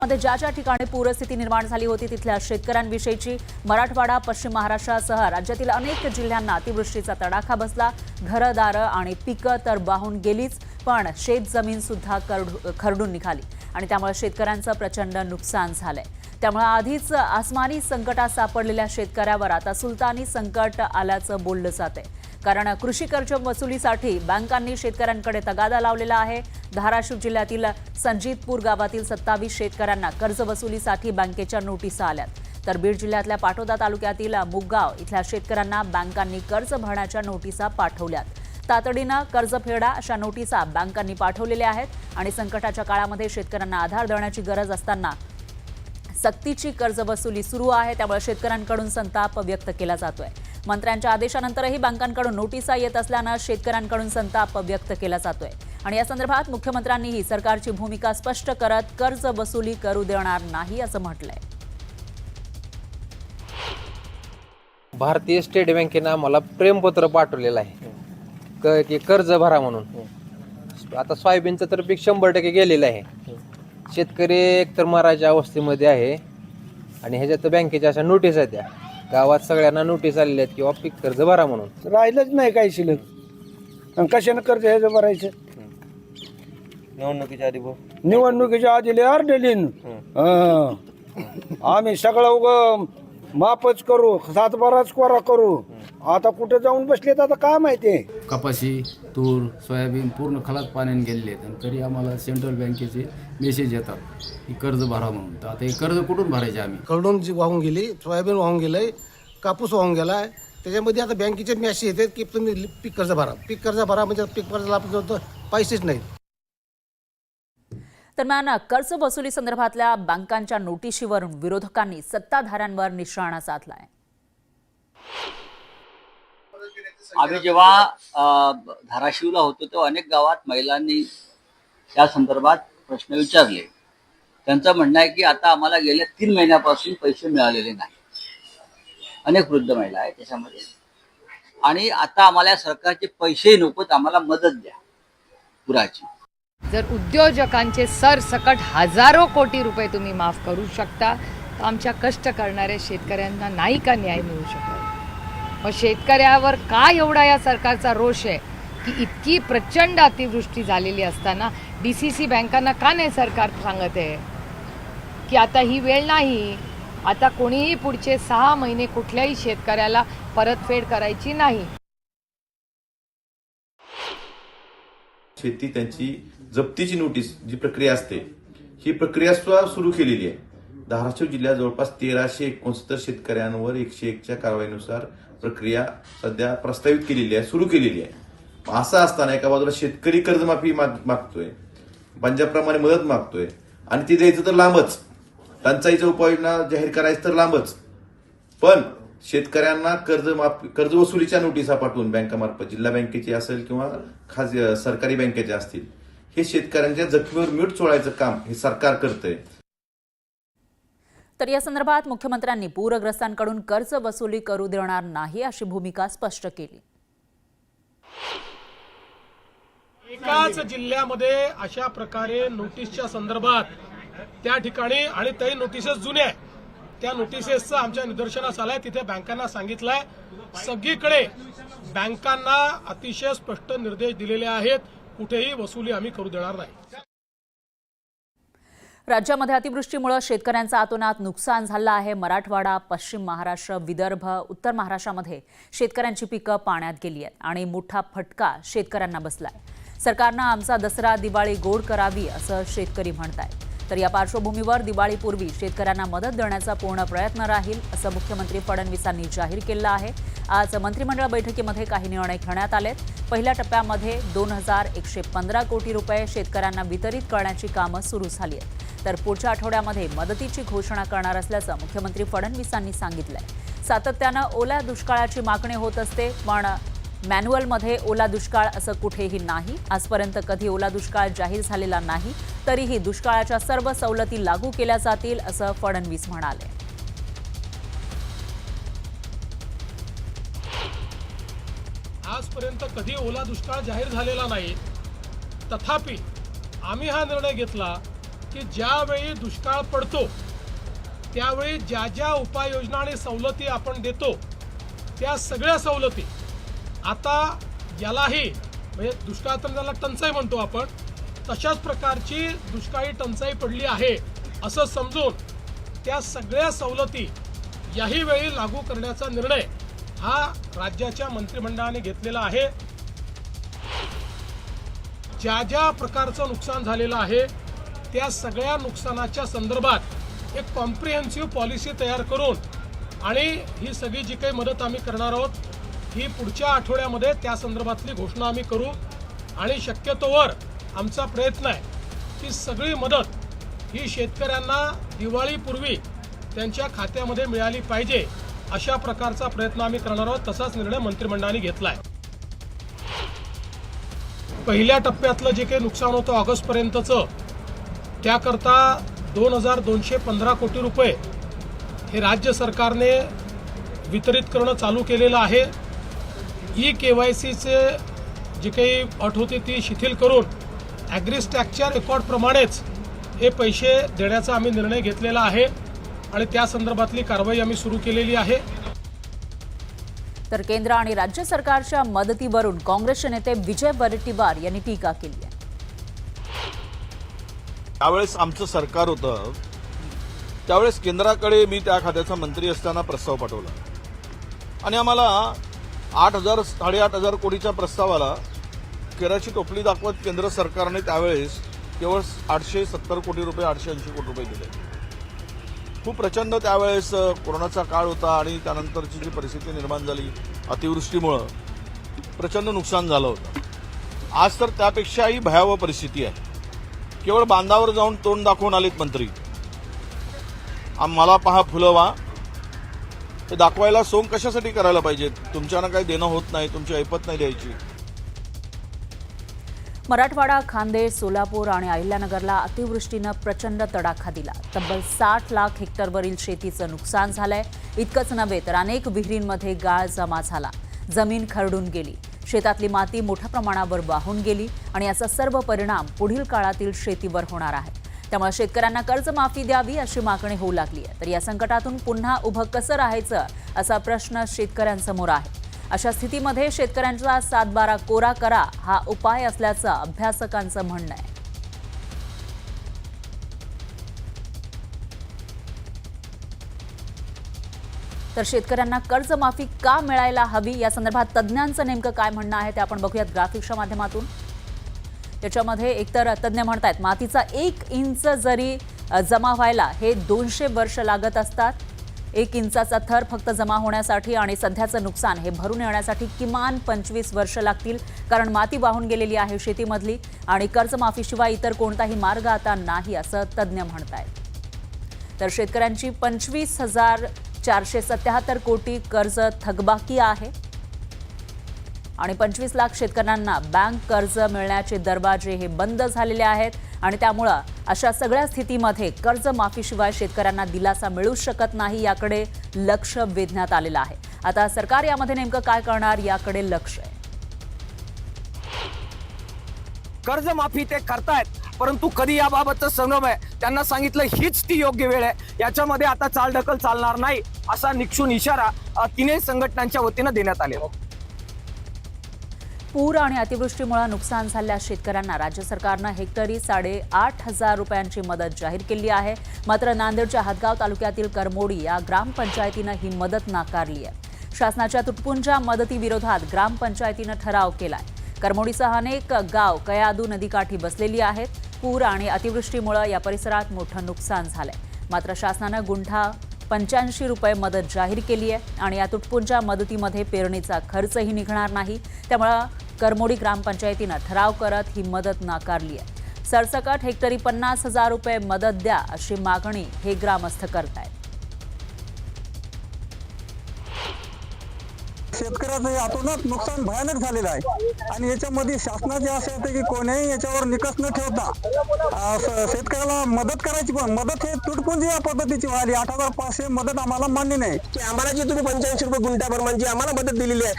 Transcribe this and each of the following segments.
मध्ये ज्या ठिकाणी पूरस्थिती निर्माण झाली होती तिथल्या शेतकऱ्यांविषयीची मराठवाडा, पश्चिम महाराष्ट्रासह राज्यातील अनेक जिल्ह्यांना अतिवृष्टीचा तडाखा बसला। घरदारं आणि पिकं तर वाहून गेलीच, पण शेतजमीन सुद्धा खरडून निघाली आणि त्यामुळे शेतकऱ्यांचं प्रचंड नुकसान झालंय। त्यामुळे आधीच आसमानी संकटात सापडलेल्या शेतकऱ्यावर आता सुलतानी संकट आल्याचं बोललं जातंय। कारण कृषी कर्ज वसुलीसाठी बँकांनी शेतकऱ्यांकडे तगादा लावलेला आहे। धाराशिव जिल्ह्यातील संजीतपूर गावातील 27 शेतकऱ्यांना कर्ज वसुलीसाठी बँकेच्या नोटिसा आल्यात, तर बीड जिल्ह्यातल्या पाटोदा तालुक्यातील मुगगाव इथल्या शेतकऱ्यांना बँकांनी कर्ज भरण्याच्या नोटिसा पाठवल्यात। तातडीनं कर्ज फेडा अशा नोटिसा बँकांनी पाठवलेल्या आहेत आणि संकटाच्या काळामध्ये शेतकऱ्यांना आधार देण्याची गरज असताना सक्तीची कर्ज वसुली सुरू आहे, त्यामुळे शेतकऱ्यांकडून संताप व्यक्त केला जातोय। मंत्र्यांच्या आदेशानंतरही बँकांकडून नोटिसा येत असल्यानं शेतकऱ्यांकडून संताप व्यक्त केला जातोय आणि या संदर्भात मुख्यमंत्र्यांनीही सरकारची भूमिका स्पष्ट करत कर्ज वसुली करू देणार नाही असं म्हटलंय। भारतीय स्टेट बँकेनं आम्हाला प्रेमपत्र पाठवलेलं आहे की कर्ज भरा म्हणून। आता सोयाबीनचं तर पीक 100% गेलेलं आहे। शेतकरी एकतर मराठ्या अवस्थेमध्ये आहे आणि ह्याच्यात बँकेच्या अशा नोटीस आहेत, त्या गावात सगळ्यांना नोटीस आलेल्या आहेत किंवा पीक कर्ज भरा म्हणून। राहिलंच नाही काही शिल्लक आणि कशाने कर्ज हे भरायचं? निवडणुकीच्या आधी लय अर्डेलीन आम्ही सगळं उग मापच करू, 7-12 कोरा करू। आता कुठे जाऊन बसलेत आता काय माहिती। कपाशी, तूर, सोयाबीन पूर्ण खलात पाण्याने गेलेले आहेत आणि तरी आम्हाला सेंट्रल बँकेचे मेसेज येतात की कर्ज भरा म्हणून। तर आता हे कर्ज कुठून भरायचे? आम्ही खरडून जी वाहून गेली, सोयाबीन वाहून गेलंय, कापूस वाहून गेलाय, त्याच्यामध्ये आता बँकेचे मेसेज येतात की तुम्ही पीक कर्ज भरा। पीक कर्ज भरा म्हणजे पीक कर्जाला आपल्याजवळ पैसेच नाहीत। दरम्यान कर्ज वसुली संदर्भातल्या बँकांच्या नोटिशीवरून विरोधकांनी सत्ताधाऱ्यांवर निशाणा साधलाय। आम्ही जेव्हा धाराशिवला होतो तेव्हा अनेक गावात महिलांनी या संदर्भात प्रश्न विचारले। त्यांचं म्हणणं आहे की आता आम्हाला गेल्या 3 महिन्यापासून पैसे मिळालेले नाही। अनेक वृद्ध महिला आहेत त्याच्यामध्ये, आणि आता आम्हाला सरकारचे पैसे नकोत, आम्हाला मदत द्या पुराची। जर उद्योजकांचे सरसकट हजारो कोटी रुपये तुम्ही माफ करू शकता, तर आमच्या कष्ट करणाऱ्या शेतकऱ्यांना नाही का न्याय मिळू शकतो? मग शेतकऱ्यावर का एवढा या सरकारचा रोष आहे की इतकी प्रचंड अतिवृष्टी झालेली असताना DCC बँकांना का नाही सरकार सांगत आहे की आता ही वेळ नाही, आता कोणीही पुढचे 6 महिने कुठल्याही शेतकऱ्याला परतफेड करायची नाही। शेती त्यांची जप्तीची नोटीस जी प्रक्रिया असते, ही प्रक्रिया सुद्धा सुरू केलेली आहे। धाराशिव जिल्ह्यात जवळपास 1369 शेतकऱ्यांवर 101च्या कारवाईनुसार प्रक्रिया सध्या प्रस्तावित केलेली आहे, सुरू केलेली आहे। असं असताना एका बाजूला शेतकरी कर्जमाफी मागतोय, पंजाबप्रमाणे मदत मागतोय आणि ती द्यायचं तर लांबच, टंचाईच्या उपाययोजना जाहीर करायचं तर लांबच, पण शेतकऱ्यांना कर्ज वसुलीच्या नोटिसा पाठवून बँकामार्फत, जिल्हा बँकेची असेल किंवा खाजगी सरकारी बँकेचे असतील, हे शेतकऱ्यांच्या जखमीवर मीठ चोळायचं काम हे सरकार करतंय। तर या संदर्भात मुख्यमंत्र्यांनी पूरग्रस्तांकडून कर्ज वसुली करू देणार नाही अशी भूमिका स्पष्ट केली। एकाच जिल्ह्यामध्ये अशा प्रकारे नोटीसच्या संदर्भात त्या ठिकाणी, आणि त्या नोटिसेस जुन्या आहेत, त्या नोटिसेसचं आमच्या निदर्शनास आलंय। तिथे बँकांना सांगितलंय, सगळीकडे बँकांना अतिशय स्पष्ट निर्देश दिलेले आहेत, कुठेही वसुली आम्ही करू देणार नाही। राज्यामध्ये अतिवृष्टीमुळे शेतकऱ्यांचं अतोनात नुकसान झालं आहे। मराठवाडा, पश्चिम महाराष्ट्र, विदर्भ, उत्तर महाराष्ट्रामध्ये शेतकऱ्यांची पिकं पाण्यात गेली आहेत आणि मोठा फटका शेतकऱ्यांना बसलाय। सरकारनं आमचा दसरा दिवाळी गोड करावी असं शेतकरी म्हणतायत। तर या पार्श्वभूमीवर दिवाळीपूर्वी शेतकऱ्यांना मदत देण्याचा पूर्ण प्रयत्न राहील असं मुख्यमंत्री फडणवीसांनी जाहीर केलं आहे। आज मंत्रिमंडळ बैठकीमध्ये काही निर्णय घेण्यात आलेत। पहिल्या टप्प्यामध्ये 2115 कोटी रुपये शेतकऱ्यांना वितरित करण्याची कामं सुरू झाली आहेत, तर पुढच्या आठवड्यामध्ये मदतीची घोषणा करणार असल्याचं मुख्यमंत्री फडणवीसांनी सांगितलंय। सातत्यानं ओल्या दुष्काळाची मागणी होत असते, पण मॅन्युअलमध्ये ओला दुष्काळ असं कुठेही नाही। आजपर्यंत कधी ओला दुष्काळ जाहीर झालेला नाही, तरीही दुष्काळाच्या सर्व सवलती लागू केल्या जातील असं फडणवीस म्हणाले। आजपर्यंत कधी ओला दुष्काळ जाहीर झालेला नाही, तथापि आम्ही हा निर्णय घेतला की ज्यावेळी दुष्काळ पडतो त्यावेळी ज्या ज्या उपाययोजना आणि सवलती आपण देतो त्या सगळ्या सवलती आता यालाही म्हणजे दुष्काळ तर त्याला टंचाई म्हणतो आपण, तशाच प्रकारची दुष्काळी टंचाई पडली आहे असं समजून त्या सगळ्या सवलती याही वेळी लागू करण्याचा निर्णय हा राज्याच्या मंत्रिमंडळाने घेतलेला आहे. ज्या ज्या प्रकारचं नुकसान झालेलं आहे त्या सगळ्या नुकसानाच्या संदर्भात एक कॉम्प्रिहेन्सिव्ह पॉलिसी तयार करून आणि ही सगळी जी काही मदत आम्ही करणार आहोत ही पुढच्या आठवड्यामध्ये त्या संदर्भातली घोषणा आम्ही करू आणि शक्यतोवर आमचा प्रयत्न आहे की सगळी मदत ही शेतकऱ्यांना दिवाळीपूर्वी त्यांच्या खात्यामध्ये मिळाली पाहिजे अशा प्रकारचा प्रयत्न आम्ही करणार आहोत. तसाच निर्णय मंत्रिमंडळाने घेतला आहे. पहिल्या टप्प्यातलं जे काही नुकसान होतं ऑगस्टपर्यंतचं त्याकरता 2215 कोटी रुपये हे राज्य सरकारने वितरित करणं चालू केलेलं आहे. KYCचे जी काही अट होती ती शिथिल करून ॲग्रिस्टॅकच्या रेकॉर्डप्रमाणेच हे पैसे देण्याचा आम्ही निर्णय घेतलेला आहे आणि त्या संदर्भातली कारवाई आम्ही सुरू केलेली आहे. तर केंद्र आणि राज्य सरकारच्या मदतीवरून काँग्रेसचे नेते विजय वडेट्टीवार यांनी टीका केली आहे. त्यावेळेस आमचं सरकार होतं त्यावेळेस केंद्राकडे मी त्या खात्याचा मंत्री असताना प्रस्ताव पाठवला आणि आम्हाला 8,000-8,500 कोटीच्या प्रस्तावाला केराची टोपली दाखवत केंद्र सरकारने त्यावेळेस केवळ 870 कोटी रुपये 880 कोटी रुपये दिले. खूप प्रचंड त्यावेळेस कोरोनाचा काळ होता आणि त्यानंतरची जी परिस्थिती निर्माण झाली अतिवृष्टीमुळं प्रचंड नुकसान झालं होतं. आज तर त्यापेक्षाही भयावह परिस्थिती आहे. केवळ बांधावर जाऊन तोंड दाखवून आलेत मंत्री. मला पहा फुलवा हे दाखवायला सोंग कशासाठी करायला पाहिजेत? तुमच्यानं काही देणं होत नाही, तुमची ऐपत नाही द्यायची. मराठवाडा, खान्देश, सोलापूर आणि अहिल्यानगरला अतिवृष्टीनं प्रचंड तडाखा दिला. तब्बल 60 लाख हेक्टरवरील शेतीचं नुकसान झालंय. इतकंच नव्हे तर अनेक विहिरींमध्ये गाळ जमा झाला, जमीन खरडून गेली, शेतातली माती मोठ्या प्रमाणावर वाहून गेली आणि याचा सर्व परिणाम पुढील काळातील शेतीवर होणार आहे. त्यामुळे शेतकऱ्यांना कर्जमाफी द्यावी अशी मागणी होऊ लागली आहे. तर या संकटातून पुन्हा उभं कसं राहायचं असा प्रश्न शेतकऱ्यांसमोर आहे. अशा स्थितीमध्ये शेतकऱ्यांचा 7/12 कोरा करा हा उपाय असल्याचं अभ्यासकांचं म्हणणं आहे. तर शेतकऱ्यांना कर्जमाफी का मिळायला हवी या संदर्भात तज्ज्ञांचं नेमकं काय म्हणणं आहे ते आपण बघूयात ग्राफिक्सच्या माध्यमातून. त्याच्यामध्ये एकतर तज्ज्ञ म्हणतात मातीचा 1 इंच जरी जमा व्हायला हे 200 वर्ष लागत असतात. 1 इंचाचा थर फक्त जमा होण्यासाठी आणि सध्याचं नुकसान हे भरून येण्यासाठी किमान 25 वर्ष लागतील, कारण माती वाहून गेलेली आहे शेतीमधली आणि कर्जमाफीशिवाय इतर कोणताही मार्ग आता नाही असं तज्ज्ञ म्हणतायत. तर शेतकऱ्यांची 25,477 कोटी कर्ज थकबाकी आहे आणि 25 लाख शेतकऱ्यांना बँक कर्ज मिळण्याचे दरवाजे हे बंद झालेले आहेत आणि त्यामुळं अशा सगळ्या स्थितीमध्ये कर्जमाफीशिवाय शेतकऱ्यांना दिलासा मिळू शकत नाही, याकडे लक्ष वेधण्यात आलेलं आहे. आता सरकार यामध्ये नेमकं काय करणार याकडे लक्ष आहे. कर्जमाफी ते करतायत, परंतु कधी याबाबतचं समन्वय त्यांना सांगितलं हीच ती योग्य वेळ आहे, याच्यामध्ये आता चालढकल चालणार नाही असा निक्षून इशारा तिन्ही संघटनांच्या वतीनं देण्यात आले. पूर आणि अतिवृष्टीमुळे नुकसान झालेल्या शेतकऱ्यांना राज्य सरकारनं हेक्टरी 8,500 रुपयांची मदत जाहीर केली आहे. मात्र नांदेडच्या हदगाव तालुक्यातील करमोडी या ग्रामपंचायतीनं ही मदत नाकारली आहे. शासनाच्या तुटपुंज्या मदतीविरोधात ग्रामपंचायतीनं ठराव केलाय. करमोडीसह अनेक गाव कयादू नदीकाठी बसलेली आहेत. पूर आणि अतिवृष्टीमुळे या परिसरात मोठं नुकसान झालंय. मात्र शासनानं गुंठा 85 रुपये मदत जाहीर केली आहे आणि या तुटपुंज्या मदतीमध्ये पेरणीचा खर्चही निघणार नाही. त्यामुळे करमोडी ग्रामपंचायतीनं ठराव करत ही मदत नाकारली आहे. सरसकट हेक्टरी 50,000 रुपये मदत द्या अशी मागणी हे ग्रामस्थ करतायत. शेतकऱ्याचं हे अतोनात नुकसान भयानक झालेलं आहे आणि याच्यामध्ये शासनाचे असे होते की कोणीही याच्यावर निकष न ठेवता शेतकऱ्याला मदत करायची, पण मदत हे तुटपुंजी या पद्धतीची व्हायली. 8,500 मदत आम्हाला मान्य नाही की आम्हाला जी तुम्ही 85 रुपये गुंठ्याप्रमाणे जी आम्हाला मदत दिलेली आहे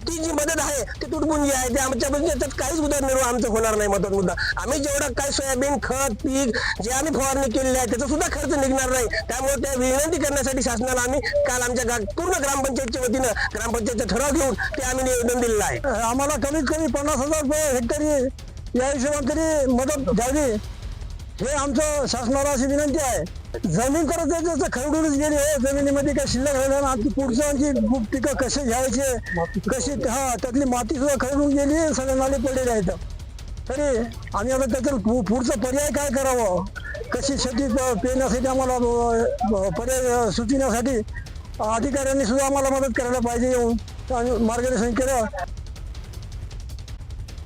ती जी मदत आहे ती तुटपुंजी आहे. ते आमच्यापासून याच्यात काहीच उदरनिर्वाह आमचं होणार नाही. मदत मुद्दा आम्ही जेवढं काय सोयाबीन खत पीक जे आम्ही फवारणी केलेली आहे त्याचा सुद्धा खर्च निघणार नाही. त्यामुळे त्या विनंती करण्यासाठी शासनाला आम्ही काल आमच्या पूर्ण ग्रामपंचायतच्या वतीनं ग्रामपंचायतचा ठराव घेऊन ते आम्ही निवेदन दिलेलं आहे. आम्हाला कमीत कमी 50,000 रुपये हेक्टरी या हिशोबाने तरी मदत द्यावी हे आमचं शासनाला अशी विनंती आहे. जमीन तर त्याचं खरडूनच गेली आहे. जमिनीमध्ये काही शिल्लक राहिलं ना. पुढचं आणखी पिकं कसे घ्यायचे कशी त्यातली माती सुद्धा खरडून गेली, सगळे नाले पडलेले आहेत. तरी आम्ही आता त्याचं पुढचा पर्याय काय करावं, कशी शेती पेरण्यासाठी आम्हाला पर्याय सुचविण्यासाठी अधिकाऱ्यांनी सुद्धा आम्हाला मदत करायला पाहिजे येऊन मार्गदर्शन केलं.